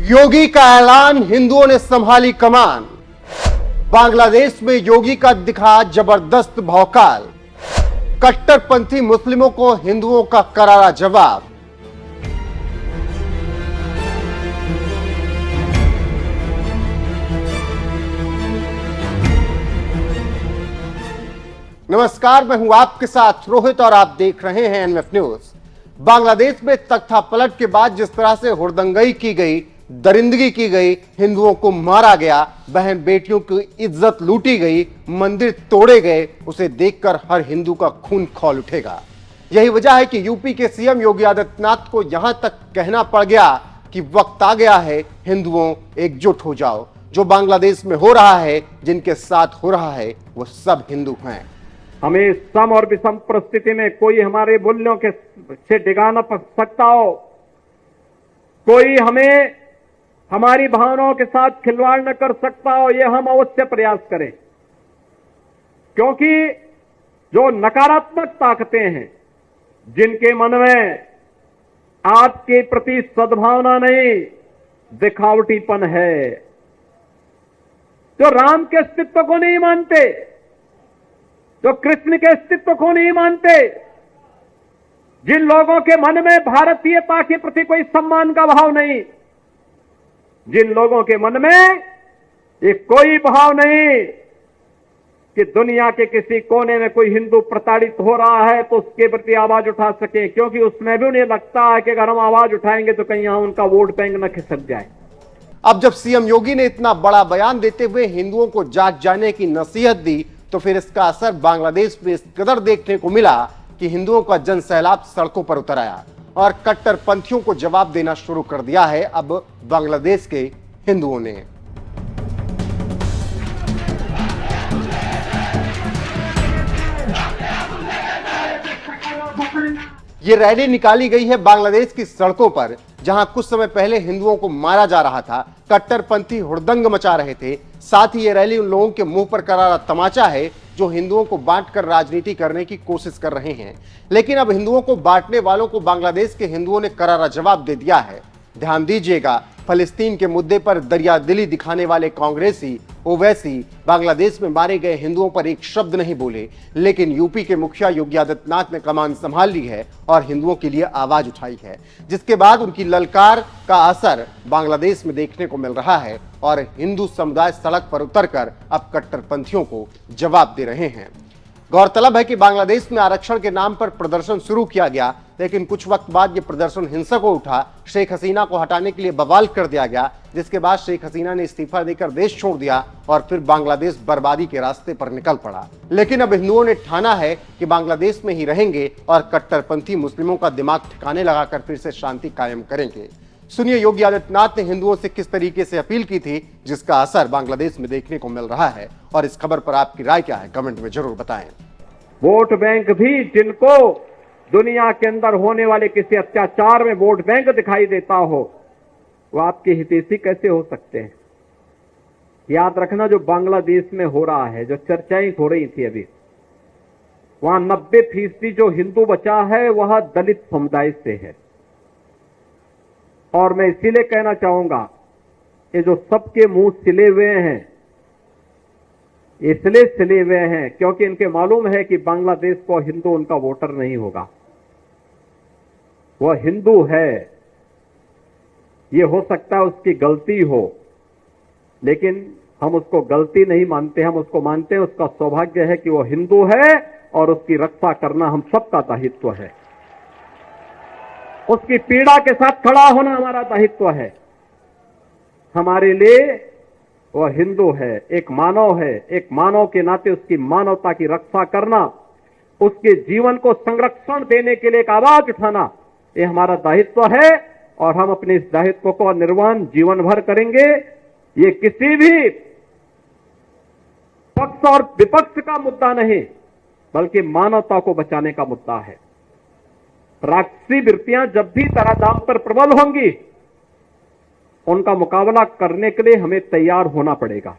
योगी का ऐलान, हिंदुओं ने संभाली कमान। बांग्लादेश में योगी का दिखा जबरदस्त भौकाल। कट्टरपंथी मुस्लिमों को हिंदुओं का करारा जवाब। नमस्कार, मैं हूं आपके साथ रोहित और आप देख रहे हैं एनएफ न्यूज। बांग्लादेश में तख्ता पलट के बाद जिस तरह से हुड़दंगई की गई, दरिंदगी की गई, हिंदुओं को मारा गया, बहन बेटियों की इज्जत लूटी गई, मंदिर तोड़े गए, उसे देखकर हर हिंदू का खून खौल उठेगा। यही वजह है कि यूपी के सीएम योगी आदित्यनाथ को यहां तक कहना पड़ गया कि वक्त आ गया है, हिंदुओं एकजुट हो जाओ। जो बांग्लादेश में हो रहा है, जिनके साथ हो रहा है, वो सब हिंदू हैं। हमें सम और विषम परिस्थिति में कोई हमारे मूल्यों के से डिगा न सकता हो, कोई हमें हमारी भावनाओं के साथ खिलवाड़ न कर सकता हो, यह हम अवश्य प्रयास करें। क्योंकि जो नकारात्मक ताकतें हैं, जिनके मन में आपके प्रति सद्भावना नहीं, दिखावटीपन है, जो राम के अस्तित्व को नहीं मानते, जो कृष्ण के अस्तित्व को नहीं मानते, जिन लोगों के मन में भारतीयता के प्रति कोई सम्मान का भाव नहीं, जिन लोगों के मन में ये कोई भाव नहीं कि दुनिया के किसी कोने में कोई हिंदू प्रताड़ित हो रहा है तो उसके प्रति आवाज उठा सके, क्योंकि उसमें भी उन्हें लगता है कि अगर हम आवाज उठाएंगे तो कहीं यहां उनका वोट बैंक न खिसक जाए। अब जब सीएम योगी ने इतना बड़ा बयान देते हुए हिंदुओं को जाग जाने की नसीहत दी, तो फिर इसका असर बांग्लादेश में इस कदर देखने को मिला कि हिंदुओं का जन सैलाब सड़कों पर उतर आया और कट्टरपंथियों को जवाब देना शुरू कर दिया है अब बांग्लादेश के हिंदुओं ने। ये रैली निकाली गई है बांग्लादेश की सड़कों पर, जहां कुछ समय पहले हिंदुओं को मारा जा रहा था, कट्टरपंथी हुड़दंग मचा रहे थे। साथ ही ये रैली उन लोगों के मुंह पर करारा तमाचा है जो हिंदुओं को बांटकर राजनीति करने की कोशिश कर रहे हैं। लेकिन अब हिंदुओं को बांटने वालों को बांग्लादेश के हिंदुओं ने करारा जवाब दे दिया है। ध्यान दीजिएगा, फलस्तीन के मुद्दे पर दरियादिली दिखाने वाले कांग्रेसी ओवैसी बांग्लादेश में मारे गए हिंदुओं पर एक शब्द नहीं बोले, लेकिन यूपी के मुखिया योगी आदित्यनाथ ने कमान संभाल ली है और हिंदुओं के लिए आवाज उठाई है, जिसके बाद उनकी ललकार का असर बांग्लादेश में देखने को मिल रहा है और हिंदू समुदाय सड़क पर उतरकर अब कट्टरपंथियों को जवाब दे रहे हैं। गौरतलब है कि बांग्लादेश में आरक्षण के नाम पर प्रदर्शन शुरू किया गया, लेकिन कुछ वक्त बाद यह प्रदर्शन हिंसक हो उठा। शेख हसीना को हटाने के लिए बवाल कर दिया गया, जिसके बाद शेख हसीना ने इस्तीफा देकर देश छोड़ दिया और फिर बांग्लादेश बर्बादी के रास्ते पर निकल पड़ा। लेकिन अब हिंदुओं ने ठाना है कि बांग्लादेश में ही रहेंगे और कट्टरपंथी मुस्लिमों का दिमाग ठिकाने लगाकर फिर से शांति कायम करेंगे। सुनिए योगी आदित्यनाथ ने हिंदुओं से किस तरीके से अपील की थी, जिसका असर बांग्लादेश में देखने को मिल रहा है। और इस खबर पर आपकी राय क्या है, कमेंट में जरूर बताएं। वोट बैंक भी जिनको दुनिया के अंदर होने वाले किसी अत्याचार में वोट बैंक दिखाई देता हो, वो आपके हितैषी कैसे हो सकते हैं। याद रखना, जो बांग्लादेश में हो रहा है, जो चर्चाएं हो रही थी अभी, वहां 90% जो हिंदू बचा है वह दलित समुदाय से है। और मैं इसीलिए कहना चाहूंगा, ये जो सबके मुंह सिले हुए हैं, इसलिए सिले हुए हैं क्योंकि इनके मालूम है कि बांग्लादेश को हिंदू उनका वोटर नहीं होगा। वह हिंदू है, ये हो सकता है उसकी गलती हो, लेकिन हम उसको गलती नहीं मानते, हम उसको मानते हैं उसका सौभाग्य है कि वह हिंदू है और उसकी रक्षा करना हम सबका दायित्व है। उसकी पीड़ा के साथ खड़ा होना हमारा दायित्व है। हमारे लिए वह हिंदू है, एक मानव है, एक मानव के नाते उसकी मानवता की रक्षा करना, उसके जीवन को संरक्षण देने के लिए एक आवाज उठाना, ये हमारा दायित्व है और हम अपने इस दायित्व को निर्वहन जीवन भर करेंगे। ये किसी भी पक्ष और विपक्ष का मुद्दा नहीं, बल्कि मानवता को बचाने का मुद्दा है। राक्षसी वृत्तियां जब भी धराधाम पर प्रबल होंगी, उनका मुकाबला करने के लिए हमें तैयार होना पड़ेगा।